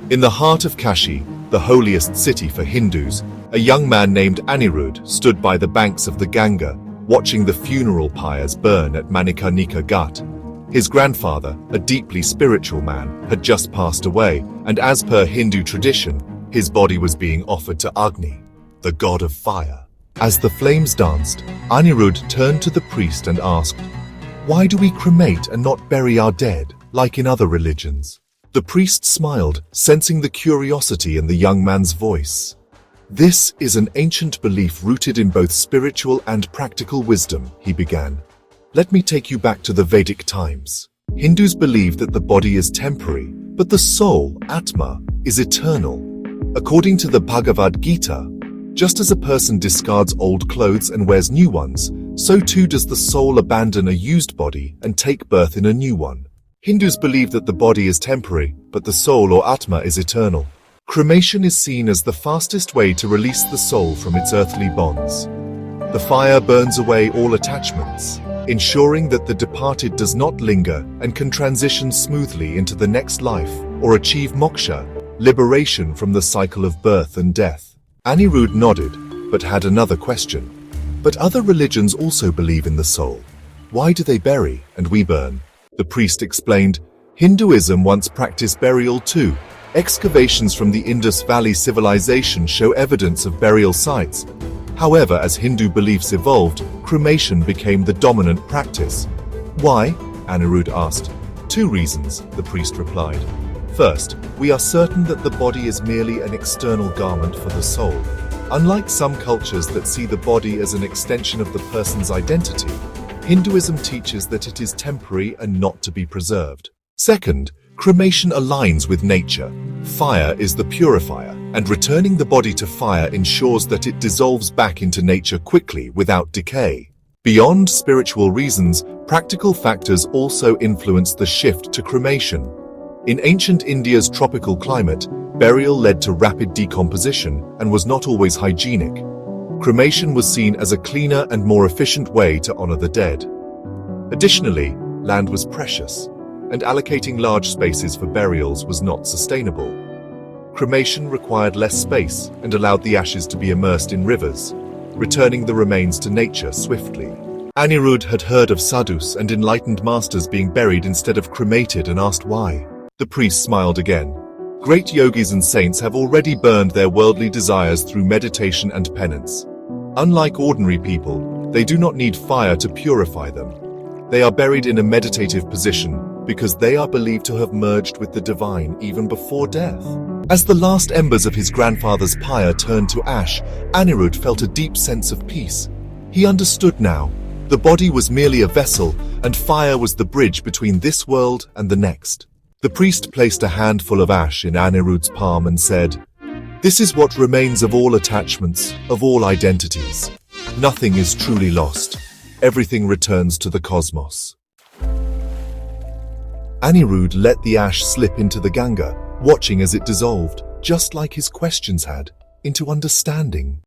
In the heart of Kashi, the holiest city for Hindus, a young man named Anirudh stood by the banks of the Ganga, watching the funeral pyres burn at Manikarnika Ghat. His grandfather, a deeply spiritual man, had just passed away, and as per Hindu tradition, his body was being offered to Agni, the god of fire. As the flames danced, Anirudh turned to the priest and asked, "Why do we cremate and not bury our dead, like in other religions?" The priest smiled, sensing the curiosity in the young man's voice. "This is an ancient belief rooted in both spiritual and practical wisdom," he began. "Let me take you back to the Vedic times. Hindus believe that the body is temporary, but the soul, Atma, is eternal. According to the Bhagavad Gita, just as a person discards old clothes and wears new ones, so too does the soul abandon a used body and take birth in a new one. Hindus believe that the body is temporary, but the soul or Atma is eternal. Cremation is seen as the fastest way to release the soul from its earthly bonds. The fire burns away all attachments, ensuring that the departed does not linger and can transition smoothly into the next life or achieve moksha, liberation from the cycle of birth and death." Anirudh nodded, but had another question. "But other religions also believe in the soul. Why do they bury and we burn?" The priest explained, "Hinduism once practiced burial too. Excavations from the Indus Valley civilization show evidence of burial sites. However, as Hindu beliefs evolved, cremation became the dominant practice." "Why?" Anirudh asked. "Two reasons," the priest replied. "First, we are certain that the body is merely an external garment for the soul. Unlike some cultures that see the body as an extension of the person's identity, Hinduism teaches that it is temporary and not to be preserved. Second, cremation aligns with nature. Fire is the purifier, and returning the body to fire ensures that it dissolves back into nature quickly without decay. Beyond spiritual reasons, practical factors also influence the shift to cremation. In ancient India's tropical climate, burial led to rapid decomposition and was not always hygienic. Cremation was seen as a cleaner and more efficient way to honor the dead. Additionally, land was precious, and allocating large spaces for burials was not sustainable. Cremation required less space and allowed the ashes to be immersed in rivers, returning the remains to nature swiftly. Anirudh had heard of sadhus and enlightened masters being buried instead of cremated and asked why. The priest smiled again. "Great yogis and saints have already burned their worldly desires through meditation and penance. Unlike ordinary people, they do not need fire to purify them. They are buried in a meditative position because they are believed to have merged with the divine even before death." As the last embers of his grandfather's pyre turned to ash, Anirudh felt a deep sense of peace. He understood now. The body was merely a vessel, and fire was the bridge between this world and the next. The priest placed a handful of ash in Anirudh's palm and said, "This is what remains of all attachments, of all identities. Nothing is truly lost. Everything returns to the cosmos." Anirudh let the ash slip into the Ganga, watching as it dissolved, just like his questions had, into understanding.